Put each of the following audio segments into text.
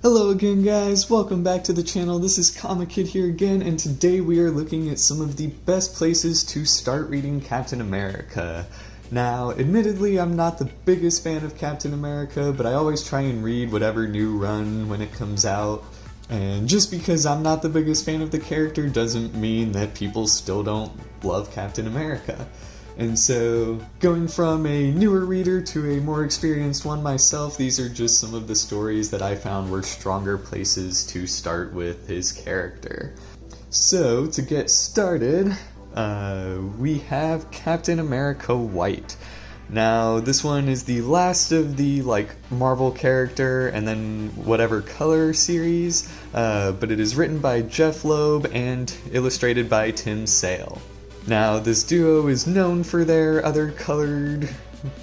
Hello again guys, welcome back to the channel. This is Comic Kid here again, and today we are looking at some of the best places to start reading Captain America. Now, admittedly, I'm not the biggest fan of Captain America, but I always try and read whatever new run when it comes out. And just because I'm not the biggest fan of the character doesn't mean that people still don't love Captain America. And so, going from a newer reader to a more experienced one myself, these are just some of the stories that I found were stronger places to start with his character. So, to get started, we have Captain America White. Now, this one is the last of the, Marvel character and then whatever color series, but it is written by Jeff Loeb and illustrated by Tim Sale. Now, this duo is known for their other colored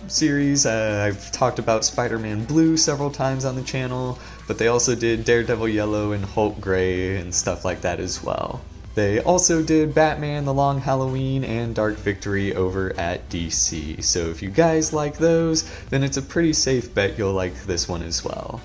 series. I've talked about Spider-Man Blue several times on the channel, but they also did Daredevil Yellow and Hulk Gray and stuff like that as well. They also did Batman The Long Halloween and Dark Victory over at DC, so if you guys like those, then it's a pretty safe bet you'll like this one as well.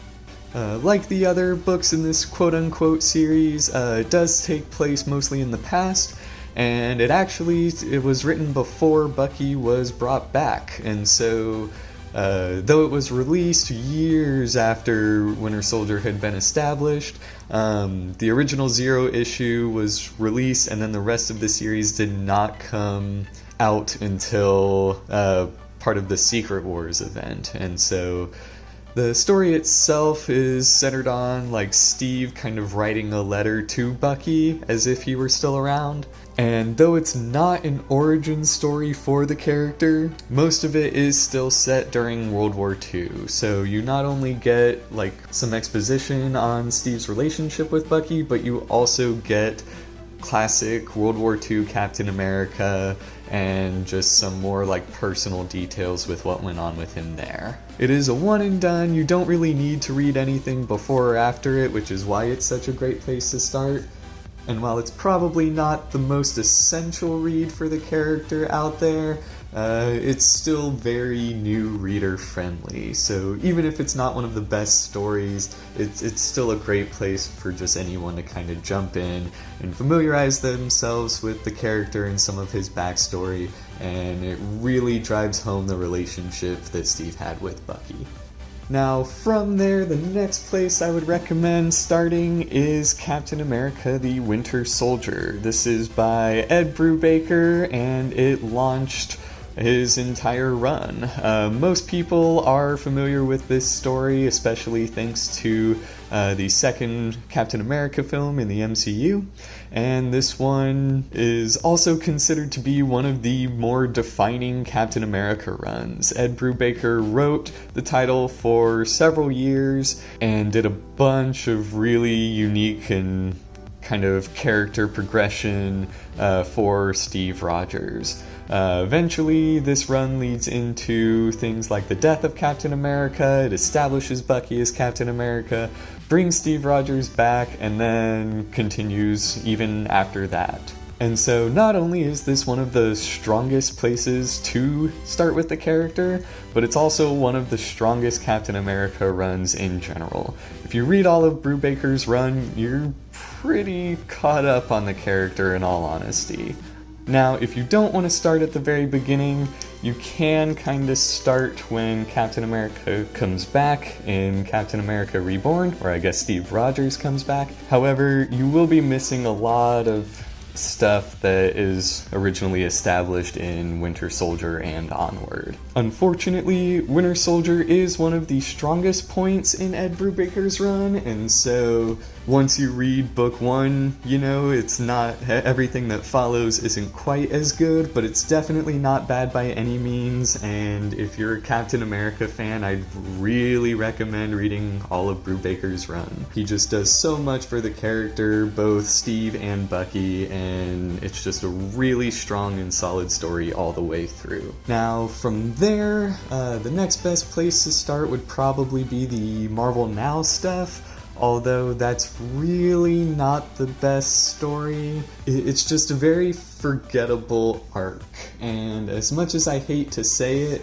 Like the other books in this quote-unquote series, it does take place mostly in the past, and it was written before Bucky was brought back, and so though it was released years after Winter Soldier had been established, the original Zero issue was released, and then the rest of the series did not come out until part of the Secret Wars event, and so the story itself is centered on Steve kind of writing a letter to Bucky as if he were still around. And though it's not an origin story for the character, most of it is still set during World War II. So you not only get some exposition on Steve's relationship with Bucky, but you also get classic World War II Captain America and just some more personal details with what went on with him there. It is a one and done. You don't really need to read anything before or after it, which is why it's such a great place to start. And while it's probably not the most essential read for the character out there, it's still very new reader friendly. So even if it's not one of the best stories, it's still a great place for just anyone to kind of jump in and familiarize themselves with the character and some of his backstory, and it really drives home the relationship that Steve had with Bucky. Now, from there, the next place I would recommend starting is Captain America the Winter Soldier. This is by Ed Brubaker, and it launched his entire run. Most people are familiar with this story, especially thanks to the second Captain America film in the MCU, and this one is also considered to be one of the more defining Captain America runs. Ed Brubaker wrote the title for several years and did a bunch of really unique and kind of character progression for Steve Rogers. Eventually, this run leads into things like the death of Captain America, it establishes Bucky as Captain America, brings Steve Rogers back, and then continues even after that. And so not only is this one of the strongest places to start with the character, but it's also one of the strongest Captain America runs in general. If you read all of Brubaker's run, you're pretty caught up on the character in all honesty. Now, if you don't want to start at the very beginning, you can kind of start when Captain America comes back in Captain America Reborn, or I guess Steve Rogers comes back. However, you will be missing a lot of stuff that is originally established in Winter Soldier and onward. Unfortunately, Winter Soldier is one of the strongest points in Ed Brubaker's run, and so once you read book one, it's not, everything that follows isn't quite as good, but it's definitely not bad by any means, and if you're a Captain America fan, I'd really recommend reading all of Brubaker's run. He just does so much for the character, both Steve and Bucky, and it's just a really strong and solid story all the way through. Now, from there, the next best place to start would probably be the Marvel Now stuff. Although that's really not the best story. It's just a very forgettable arc, and as much as I hate to say it,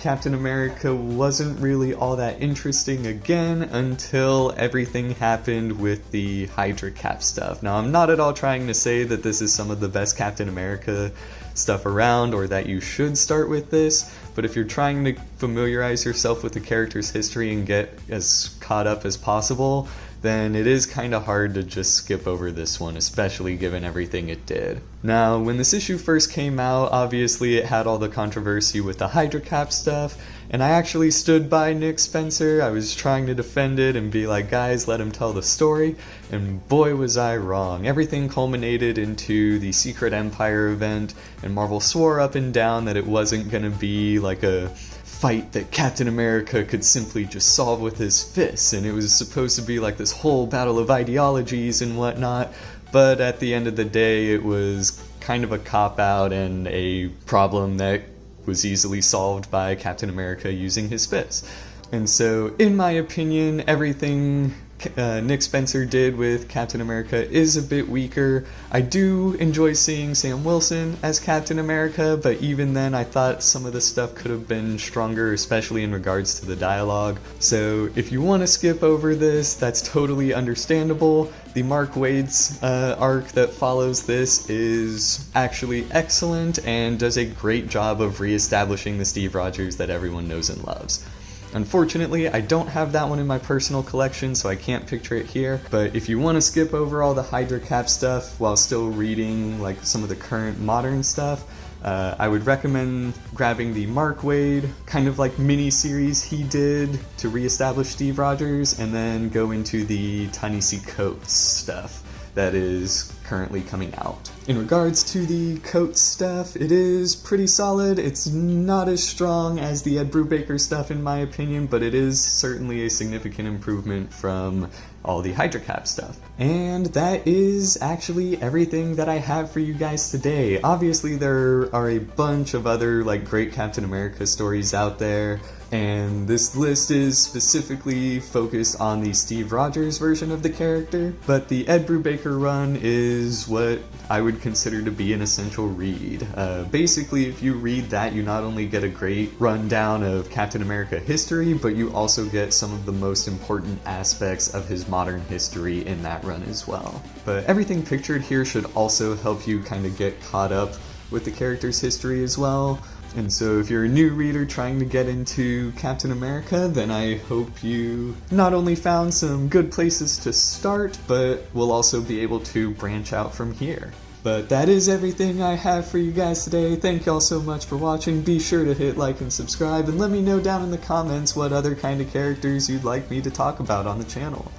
Captain America wasn't really all that interesting again until everything happened with the Hydra Cap stuff. Now, I'm not at all trying to say that this is some of the best Captain America stuff around or that you should start with this, but if you're trying to familiarize yourself with the character's history and get as caught up as possible, then it is kind of hard to just skip over this one, especially given everything it did. Now, when this issue first came out, obviously it had all the controversy with the Hydra Cap stuff, and I actually stood by Nick Spencer. I was trying to defend it and be like, guys, let him tell the story, and boy was I wrong. Everything culminated into the Secret Empire event, and Marvel swore up and down that it wasn't gonna be like a fight that Captain America could simply just solve with his fists, and it was supposed to be like this whole battle of ideologies and whatnot, but at the end of the day it was kind of a cop-out and a problem that was easily solved by Captain America using his fists. And so, in my opinion, everything Nick Spencer did with Captain America is a bit weaker. I do enjoy seeing Sam Wilson as Captain America, but even then I thought some of the stuff could have been stronger, especially in regards to the dialogue. So if you want to skip over this, that's totally understandable. The Mark Waid's arc that follows this is actually excellent and does a great job of reestablishing the Steve Rogers that everyone knows and loves. Unfortunately, I don't have that one in my personal collection, so I can't picture it here, but if you want to skip over all the Hydra Cap stuff while still reading like some of the current modern stuff, I would recommend grabbing the Mark Waid kind of like mini-series he did to reestablish Steve Rogers, and then go into the Ta-Nehisi Coates stuff that is currently coming out. In regards to the Coates stuff, it is pretty solid. It's not as strong as the Ed Brubaker stuff in my opinion, but it is certainly a significant improvement from all the Hydra Cap stuff. And that is actually everything that I have for you guys today. Obviously there are a bunch of other like great Captain America stories out there, and this list is specifically focused on the Steve Rogers version of the character, but the Ed Brubaker run is what I would consider to be an essential read. Basically, if you read that, you not only get a great rundown of Captain America history, but you also get some of the most important aspects of his modern history in that run as well. But everything pictured here should also help you kind of get caught up with the character's history as well. And so if you're a new reader trying to get into Captain America, then I hope you not only found some good places to start, but will also be able to branch out from here. But that is everything I have for you guys today. Thank y'all so much for watching. Be sure to hit like and subscribe, and let me know down in the comments what other kind of characters you'd like me to talk about on the channel.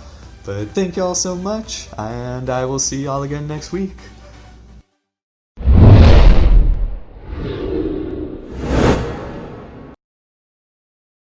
But thank y'all so much, and I will see y'all again next week.